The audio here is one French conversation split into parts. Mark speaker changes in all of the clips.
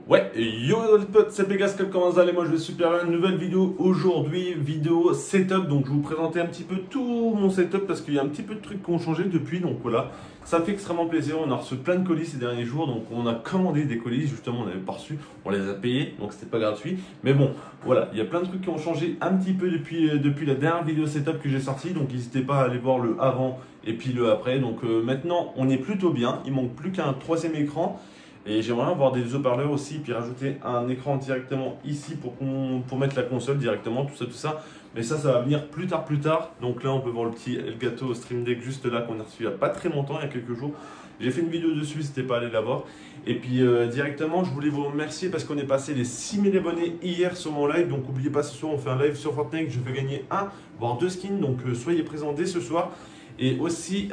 Speaker 1: Ouais, yo les potes, c'est Pegascal, comment vous allez? Moi je vais super bien, nouvelle vidéo aujourd'hui, vidéo setup. Donc je vais vous présenter un petit peu tout mon setup parce qu'il y a un petit peu de trucs qui ont changé depuis. Donc voilà, ça fait extrêmement plaisir, on a reçu plein de colis ces derniers jours. Donc on a commandé des colis, justement on n'avait pas reçu, on les a payés, donc c'était pas gratuit. Mais bon, voilà, il y a plein de trucs qui ont changé un petit peu depuis la dernière vidéo setup que j'ai sortie. Donc n'hésitez pas à aller voir le avant et puis le après. Donc maintenant on est plutôt bien, il manque plus qu'un troisième écran. Et j'aimerais avoir des haut-parleurs aussi, puis rajouter un écran directement ici pour mettre la console directement, tout ça. Mais ça va venir plus tard. Donc là, on peut voir le petit Elgato Stream Deck juste là qu'on a reçu il n'y a pas très longtemps, il y a quelques jours. J'ai fait une vidéo dessus, n'hésitez pas à aller la voir. Et puis directement, je voulais vous remercier parce qu'on est passé les 6000 abonnés hier sur mon live. Donc n'oubliez pas, ce soir, on fait un live sur Fortnite. Je vais gagner un, voire deux skins. Donc soyez présents dès ce soir. Et aussi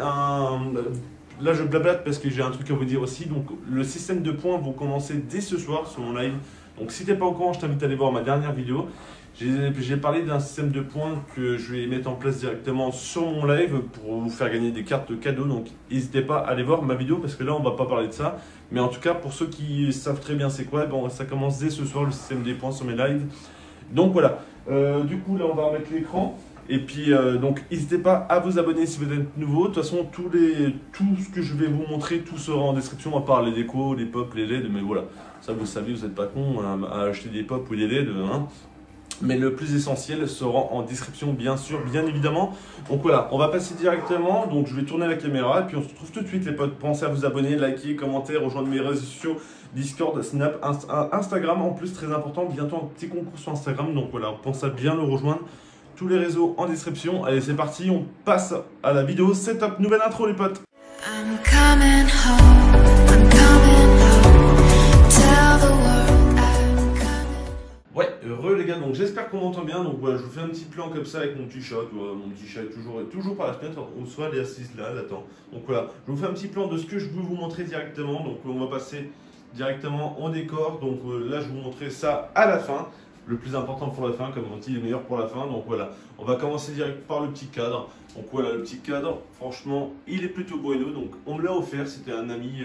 Speaker 1: Là, je blablate parce que j'ai un truc à vous dire aussi. Donc, le système de points va commencer dès ce soir sur mon live. Donc, si tu n'es pas au courant, je t'invite à aller voir ma dernière vidéo. J'ai parlé d'un système de points que je vais mettre en place directement sur mon live pour vous faire gagner des cartes cadeaux. Donc, n'hésitez pas à aller voir ma vidéo parce que là, on ne va pas parler de ça. Mais en tout cas, pour ceux qui savent très bien c'est quoi, bon, ça commence dès ce soir le système des points sur mes lives. Donc, voilà. Du coup, là, on va remettre l'écran. Et puis, donc, n'hésitez pas à vous abonner si vous êtes nouveau. De toute façon, tout ce que je vais vous montrer, tout sera en description, à part les décos, les pops, les LED. Mais voilà, ça vous savez, vous n'êtes pas con à acheter des pops ou des LED. Hein. Mais le plus essentiel sera en description, bien sûr, bien évidemment. Donc voilà, on va passer directement. Donc, je vais tourner la caméra. Et puis, on se retrouve tout de suite, les potes. Pensez à vous abonner, liker, commenter, rejoindre mes réseaux sociaux. Discord, Snap, Instagram. En plus, très important, bientôt un petit concours sur Instagram. Donc voilà, pensez à bien le rejoindre. Tous les réseaux en description. Allez, c'est parti, on passe à la vidéo setup. Nouvelle intro, les potes. I'm coming home, I'm coming home. Tell the world I'm coming. Ouais, heureux les gars, donc j'espère qu'on m'entend bien. Donc voilà, je vous fais un petit plan comme ça avec mon petit chat. Mon petit chat est toujours par la fenêtre, ou soit elle est assise là, elle attend. Donc voilà, je vous fais un petit plan de ce que je veux vous montrer directement. Donc on va passer directement en décor. Donc là, je vais vous montrer ça à la fin. Le plus important pour la fin, comme on dit, le meilleur pour la fin. Donc voilà, on va commencer direct par le petit cadre. Donc voilà, le petit cadre, franchement, il est plutôt bueno. Donc on me l'a offert, c'était un ami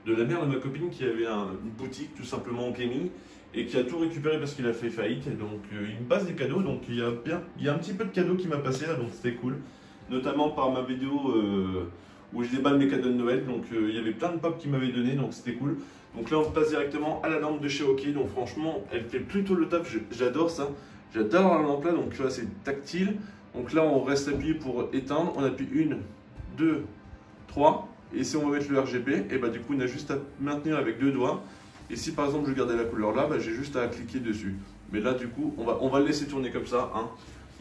Speaker 1: de la mère de ma copine qui avait une boutique tout simplement en gaming et qui a tout récupéré parce qu'il a fait faillite. Et donc il me passe des cadeaux, donc il y a un petit peu de cadeaux qui m'a passé là, donc c'était cool. Notamment par ma vidéo où je déballe mes cadeaux de Noël. Donc il y avait plein de pop qui m'avaient donné, donc c'était cool. Donc là, on passe directement à la lampe de chez Oki. Donc franchement, elle fait plutôt le taf. J'adore ça. J'adore la lampe là. Donc tu vois, c'est tactile. Donc là, on reste appuyé pour éteindre. On appuie 1, 2, 3. Et si on veut mettre le RGB, et bah du coup, on a juste à maintenir avec deux doigts. Et si par exemple, je gardais la couleur là, bah, j'ai juste à cliquer dessus. Mais là, du coup, on va le laisser tourner comme ça. Hein.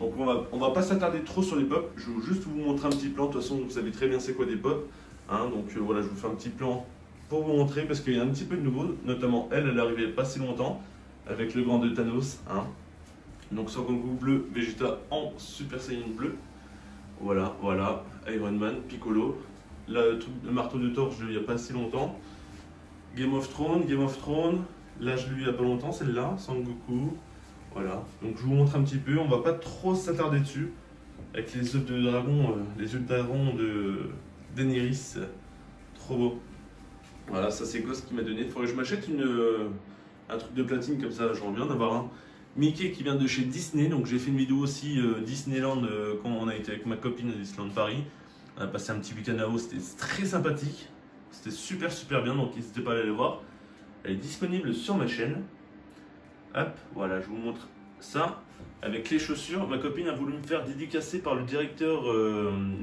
Speaker 1: Donc on va pas s'attarder trop sur les pops. Je vais juste vous montrer un petit plan. De toute façon, vous savez très bien c'est quoi des pops. Hein. Donc voilà, je vous fais un petit plan pour vous montrer, parce qu'il y a un petit peu de nouveau, notamment elle est arrivée pas si longtemps, avec le grand de Thanos, hein. Donc Son Goku bleu, Vegeta en Super Saiyan bleu, voilà, Iron Man, Piccolo, le marteau de Thor, je l'ai eu il n'y a pas si longtemps, Game of Thrones, là je l'ai eu il n'y a pas longtemps, celle-là, Son Goku, voilà, donc je vous montre un petit peu, on va pas trop s'attarder dessus, avec les œufs de dragon, les œufs de dragon de Daenerys, trop beau. Voilà, ça c'est Ghost qui m'a donné. Il faudrait que je m'achète un truc de platine comme ça, j'en viens d'avoir un. Mickey qui vient de chez Disney, donc j'ai fait une vidéo aussi Disneyland quand on a été avec ma copine à Disneyland Paris. On a passé un petit week-end là-haut, c'était très sympathique. C'était super bien, donc n'hésitez pas à aller le voir. Elle est disponible sur ma chaîne. Hop, voilà, je vous montre ça. Avec les chaussures, ma copine a voulu me faire dédicacer par le directeur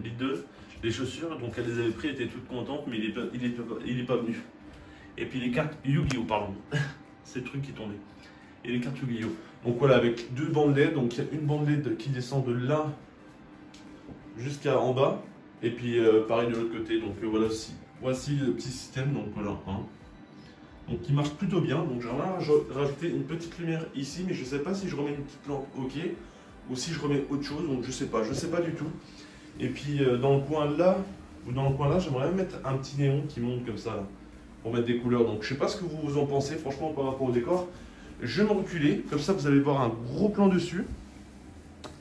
Speaker 1: Lidl. Les chaussures, donc elle les avait pris, elle était toute contente, mais il est pas venu. Et puis les cartes Yu-Gi-Oh, pardon. C'est le truc qui tombait. Et les cartes Yu-Gi-Oh. Donc voilà, avec deux bandes LED. Donc il y a une bande LED qui descend de là jusqu'à en bas. Et puis pareil de l'autre côté. Donc voilà, voici le petit système. Donc voilà. Hein. Donc il marche plutôt bien. Donc j'aimerais rajouter une petite lumière ici, mais je ne sais pas si je remets une petite lampe OK ou si je remets autre chose. Donc je sais pas du tout. Et puis dans le coin là, j'aimerais mettre un petit néon qui monte comme ça, là, pour mettre des couleurs. Donc je sais pas ce que vous en pensez, franchement, par rapport au décor. Je vais me reculer, comme ça vous allez voir un gros plan dessus.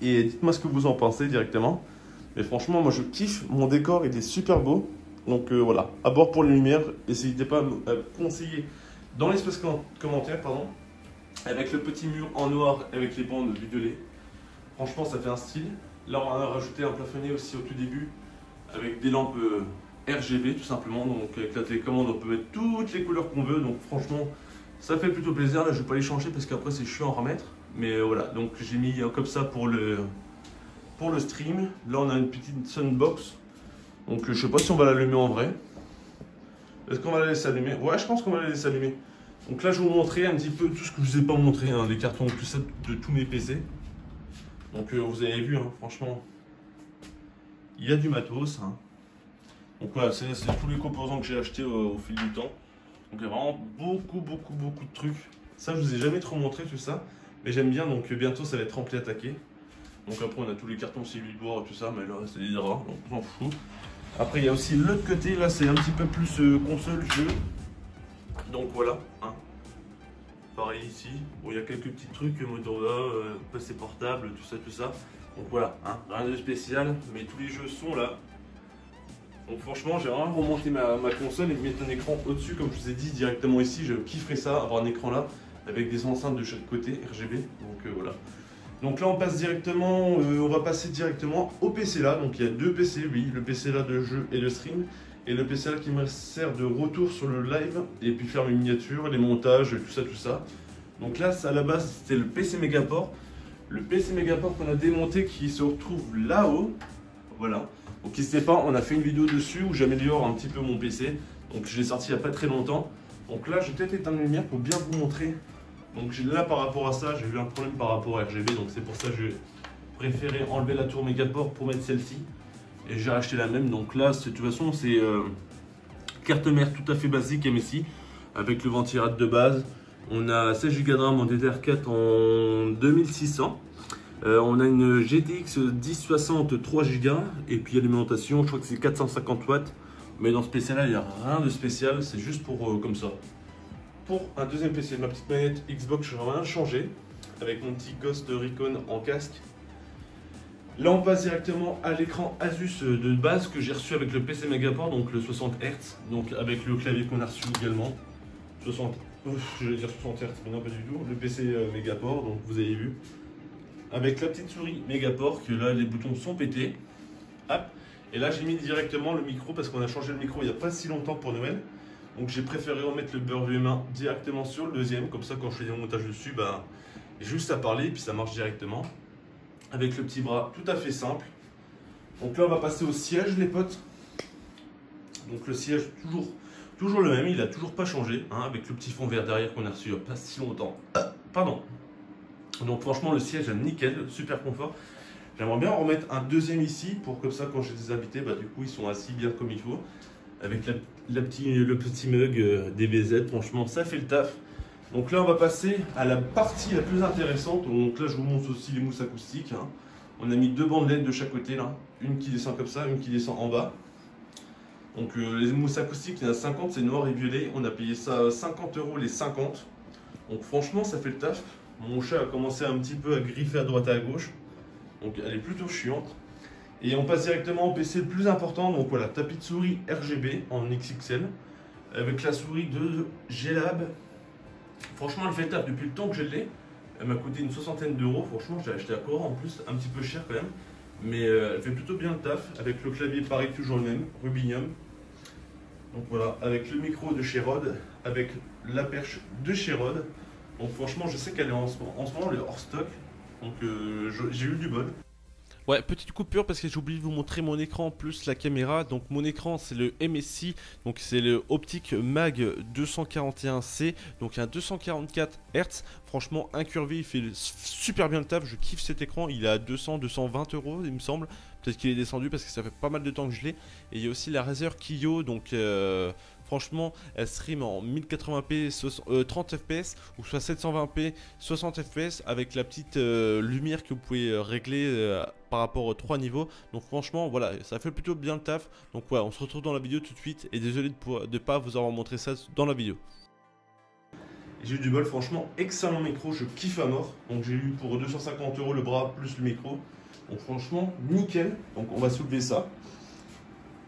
Speaker 1: Et dites-moi ce que vous en pensez directement. Mais franchement, moi je kiffe, mon décor il est super beau. Donc voilà, à bord pour les lumières, n'hésitez pas à me conseiller dans l'espace commentaire, pardon, avec le petit mur en noir avec les bandes violet. Franchement, ça fait un style. Là, on a rajouté un plafonnier aussi au tout début avec des lampes RGB tout simplement. Donc avec la télécommande, on peut mettre toutes les couleurs qu'on veut. Donc franchement, ça fait plutôt plaisir. Là, je vais pas les changer parce qu'après c'est chiant à remettre. Mais voilà, donc j'ai mis comme ça pour le stream. Là, on a une petite soundbox. Donc je sais pas si on va l'allumer en vrai. Est-ce qu'on va la laisser allumer? Ouais, je pense qu'on va la laisser allumer. Donc là, je vais vous montrer un petit peu tout ce que je vous ai pas montré, hein, les cartons, tout ça de tous mes PC. Donc vous avez vu, hein, franchement, il y a du matos. Hein. Donc voilà, c'est tous les composants que j'ai achetés au fil du temps. Donc il y a vraiment beaucoup de trucs. Ça, je vous ai jamais trop montré tout ça. Mais j'aime bien, donc bientôt ça va être rempli attaqué. Donc après, on a tous les cartons Civil-War et tout ça, mais là, c'est des rares, donc on s'en fout. Après, il y a aussi l'autre côté, là, c'est un petit peu plus console, jeu. Donc voilà, hein. Pareil ici, bon, il y a quelques petits trucs, Motorola, PC portable, tout ça. Donc voilà, hein, rien de spécial, mais tous les jeux sont là. Donc franchement, j'ai vraiment remonté ma console et mettre un écran au-dessus, comme je vous ai dit directement ici. Je kifferais ça, avoir un écran là, avec des enceintes de chaque côté, RGB. Donc voilà. Donc là, on passe directement, on va passer directement au PC là. Donc il y a deux PC, oui, le PC là de jeu et de stream. Et le PC là qui me sert de retour sur le live et puis faire mes miniatures, les montages, tout ça. Donc là, à la base, c'était le PC Megaport. Le PC Megaport qu'on a démonté qui se retrouve là-haut. Voilà. Donc n'hésitez pas, on a fait une vidéo dessus où j'améliore un petit peu mon PC. Donc je l'ai sorti il n'y a pas très longtemps. Donc là, je vais peut-être éteindre la lumière pour bien vous montrer. Donc là, par rapport à ça, j'ai eu un problème par rapport à RGB. Donc c'est pour ça que j'ai préféré enlever la tour Megaport pour mettre celle-ci. Et j'ai racheté la même. Donc là, de toute façon, c'est carte mère tout à fait basique MSI avec le ventilate de base. On a 16 Go de RAM en DDR4 en 2600. On a une GTX 1060 3 Go. Et puis l'alimentation, je crois que c'est 450 watts. Mais dans ce PC là, il n'y a rien de spécial. C'est juste pour comme ça. Pour un deuxième PC, ma petite manette Xbox, je vais rien changer. Avec mon petit Ghost Recon en casque. Là, on passe directement à l'écran Asus de base que j'ai reçu avec le PC Megaport, donc le 60 Hz, donc avec le clavier qu'on a reçu également. 60, je vais dire 60 Hz, mais non pas du tout. Le PC Megaport, donc vous avez vu. Avec la petite souris Megaport, que là les boutons sont pétés. Hop. Et là j'ai mis directement le micro parce qu'on a changé le micro il n'y a pas si longtemps pour Noël. Donc j'ai préféré remettre le beurre humain directement sur le deuxième, comme ça quand je fais des montages dessus, bah, juste à parler, puis ça marche directement. Avec le petit bras tout à fait simple. Donc là on va passer au siège les potes. Donc le siège toujours le même, il a toujours pas changé, hein, avec le petit fond vert derrière qu'on a reçu il n'y a pas si longtemps. Pardon. Donc franchement le siège est nickel, super confort. J'aimerais bien en remettre un deuxième ici pour comme ça quand j'ai des invités, bah, du coup ils sont assis bien comme il faut. Avec le petit mug DBZ, franchement ça fait le taf. Donc là on va passer à la partie la plus intéressante. Donc là je vous montre aussi les mousses acoustiques, hein. On a mis deux bandes LED de chaque côté là. Une qui descend comme ça, une qui descend en bas. Donc les mousses acoustiques, il y en a 50, c'est noir et violet. On a payé ça 50 € les 50. Donc franchement ça fait le taf. Mon chat a commencé un petit peu à griffer à droite et à gauche. Donc elle est plutôt chiante. Et on passe directement au PC le plus important. Donc voilà, tapis de souris RGB en XXL. Avec la souris de G-Lab. Franchement, elle fait le taf depuis le temps que je l'ai. Elle m'a coûté une soixantaine d'euros. Franchement, je l'ai acheté à Cora en plus, un petit peu cher quand même. Mais elle fait plutôt bien le taf. Avec le clavier, pareil, toujours le même, Rubinium. Donc voilà, avec le micro de chez Rode, avec la perche de chez Rode. Donc franchement, je sais qu'elle est en ce moment, elle est hors stock. Donc j'ai eu du bol.
Speaker 2: Ouais, petite coupure parce que j'ai oublié de vous montrer mon écran plus la caméra. Donc mon écran c'est le MSI, donc c'est le Optic Mag 241C, donc un 244 Hz. Franchement incurvé, il fait super bien le taf, je kiffe cet écran, il est à 220 € il me semble. Peut-être qu'il est descendu parce que ça fait pas mal de temps que je l'ai. Et il y a aussi la Razer Kiyo, donc franchement elle stream en 1080p 30 fps ou soit 720p 60 fps avec la petite lumière que vous pouvez régler par rapport aux 3 niveaux. Donc franchement voilà, ça fait plutôt bien le taf. Donc voilà, on se retrouve dans la vidéo tout de suite. Et désolé de ne pas vous avoir montré ça dans la vidéo.
Speaker 1: J'ai eu du bol, franchement excellent micro, je kiffe à mort. Donc j'ai eu pour 250 € le bras plus le micro. Donc franchement nickel. Donc on va soulever ça.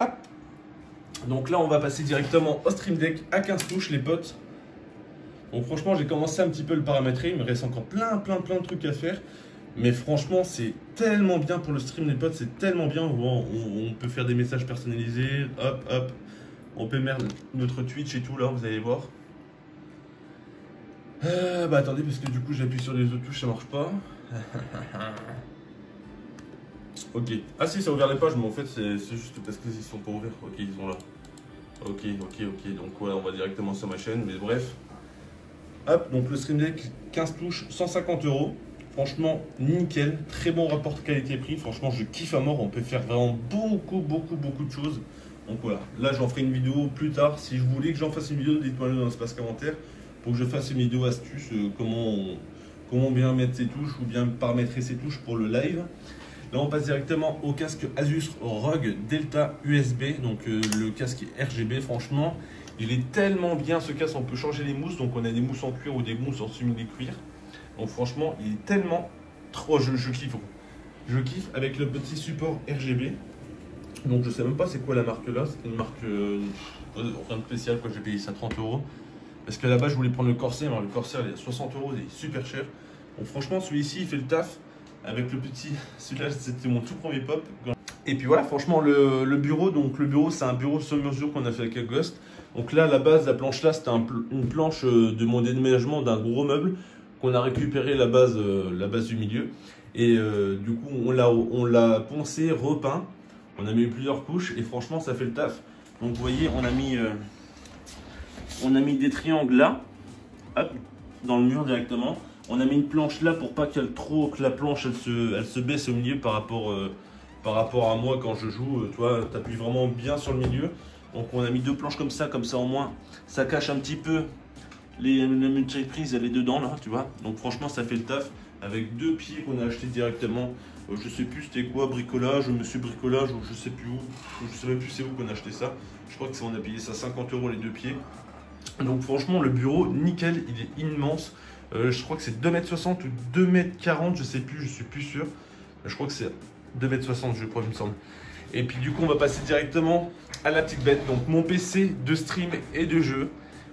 Speaker 1: Hop. Donc là on va passer directement au Stream Deck à 15 touches les potes. Donc franchement, j'ai commencé un petit peu le paramétrer. Il me reste encore plein de trucs à faire. Mais franchement, c'est tellement bien pour le stream, les potes. C'est tellement bien. On peut faire des messages personnalisés. Hop, hop. On peut mettre notre Twitch et tout, là, vous allez voir. Bah attendez, parce que du coup, j'appuie sur les autres touches, ça marche pas. Ok. Ah si, ça a ouvert les pages, mais en fait, c'est juste parce qu'ils sont pas ouverts. Ok, ils sont là. Ok. Donc voilà, on va directement sur ma chaîne, mais bref. Hop, donc le Stream Deck, 15 touches, 150 €. Franchement, nickel. Très bon rapport qualité-prix. Franchement, je kiffe à mort. On peut faire vraiment beaucoup de choses. Donc voilà, là j'en ferai une vidéo plus tard. Si je voulais que j'en fasse une vidéo, dites-moi dans l'espace commentaire pour que je fasse une vidéo astuce, comment bien mettre ses touches ou bien paramétrer ses touches pour le live. Là on passe directement au casque Asus ROG Delta USB, donc le casque RGB. Franchement, il est tellement bien ce casque. On peut changer les mousses, donc on a des mousses en cuir ou des mousses en simili-cuir. Donc franchement, il est tellement trop, je kiffe. Je kiffe avec le petit support RGB. Donc je sais même pas c'est quoi la marque là, c'est une marque rien de spécial, quoi. J'ai payé ça 30 €. Parce qu'à la base je voulais prendre le Corsair, mais le Corsair il est à 60 €, il est super cher. Donc franchement celui-ci il fait le taf avec le petit, celui-là c'était mon tout premier pop. Et puis voilà, franchement le bureau, donc le bureau c'est un bureau sur mesure qu'on a fait avec Ghost. Donc là à la base, la planche là c'était une planche de mon déménagement d'un gros meuble qu'on a récupéré la base du milieu. Et du coup on l'a poncé, repeint. On a mis plusieurs couches et franchement ça fait le taf. Donc vous voyez, on a mis des triangles là, hop, dans le mur directement. On a mis une planche là pour pas que la planche elle se baisse au milieu par rapport à moi quand je joue. Tu vois, t'appuies vraiment bien sur le milieu. Donc on a mis deux planches comme ça au moins ça cache un petit peu la multiprise, elle est dedans là, tu vois. Donc franchement ça fait le taf avec deux pieds qu'on a acheté directement. Je sais plus c'était quoi, bricolage, monsieur bricolage, ou je sais plus où, je sais même plus c'est où qu'on a acheté ça. Je crois que on a payé ça 50 € les deux pieds. Donc franchement le bureau nickel, il est immense. Je crois que c'est 2,60 m ou 2,40 m, je sais plus, je suis plus sûr. Je crois que c'est 2,60 m je crois, il me semble. Et puis du coup on va passer directement à la petite bête. Donc mon PC de stream et de jeu.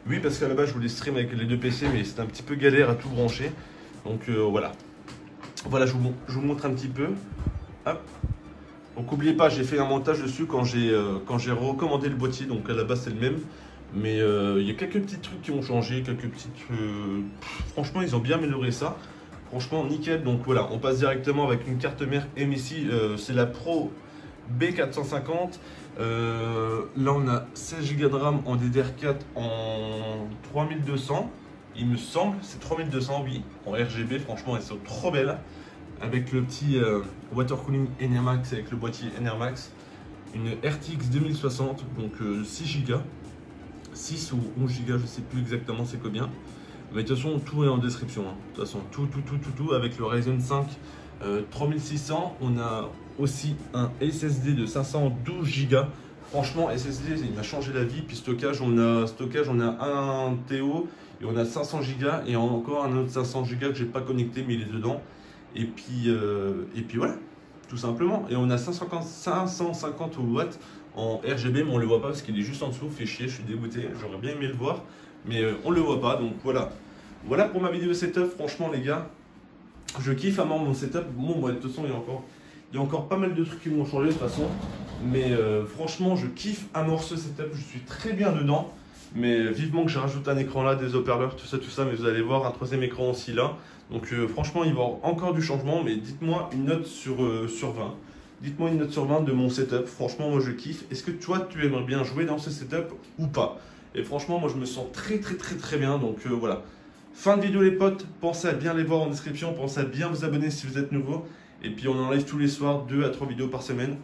Speaker 1: Oui, parce qu'à la base je voulais stream avec les deux PC, mais c'était un petit peu galère à tout brancher. Donc voilà. Voilà, je vous montre un petit peu. Hop. Donc n'oubliez pas, j'ai fait un montage dessus quand j'ai recommandé le boîtier. Donc à la base c'est le même. Mais il y a quelques petits trucs qui ont changé. Franchement, ils ont bien amélioré ça. Franchement, nickel. Donc voilà, on passe directement avec une carte mère MSI. C'est la Pro B450. Là on a 16 Go de RAM en DDR4 en 3200. Il me semble, c'est 3200, oui, en RGB. Franchement, elles sont trop belles. Avec le petit water cooling Enermax, avec le boîtier Enermax. Une RTX 2060, donc 6 Go. 6 ou 11 Go, je sais plus exactement c'est combien. Mais de toute façon, tout est en description. Hein. De toute façon, tout. Avec le Ryzen 5 3600, on a aussi un SSD de 512 Go. Franchement, SSD, il m'a changé la vie. Puis stockage, on a un TO. Et on a 500 Go et encore un autre 500 Go que j'ai pas connecté mais il est dedans. Et puis voilà, tout simplement. Et on a 550 watts en RGB, mais on le voit pas parce qu'il est juste en dessous. Fait chier, je suis dégoûté. J'aurais bien aimé le voir, mais on le voit pas. Donc voilà. Voilà pour ma vidéo setup. Franchement les gars, je kiffe à mort mon setup. Bon, de toute façon il y a encore pas mal de trucs qui vont changer de toute façon. Mais franchement, je kiffe à mort ce setup. Je suis très bien dedans. Mais vivement que je rajoute un écran là, des haut-parleurs, tout ça, mais vous allez voir un troisième écran aussi là. Donc franchement, il va y avoir encore du changement, mais dites-moi une note sur 20. Dites-moi une note sur 20 de mon setup. Franchement, moi je kiffe. Est-ce que toi, tu aimerais bien jouer dans ce setup ou pas? Et franchement, moi je me sens très bien. Donc voilà. Fin de vidéo les potes. Pensez à bien les voir en description. Pensez à bien vous abonner si vous êtes nouveau. Et puis on enlève tous les soirs 2 à 3 vidéos par semaine.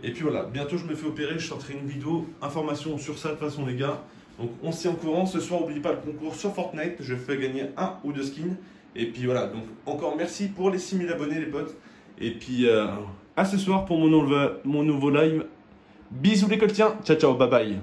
Speaker 1: Et puis voilà, bientôt je me fais opérer. Je sortirai une vidéo information sur ça de toute façon les gars. Donc on s'y en courant. Ce soir, n'oubliez pas le concours sur Fortnite. Je fais gagner 1 ou 2 skins. Et puis voilà, donc encore merci pour les 6000 abonnés les potes. Et puis à ce soir pour mon nouveau live. Bisous les coltiens, ciao bye bye.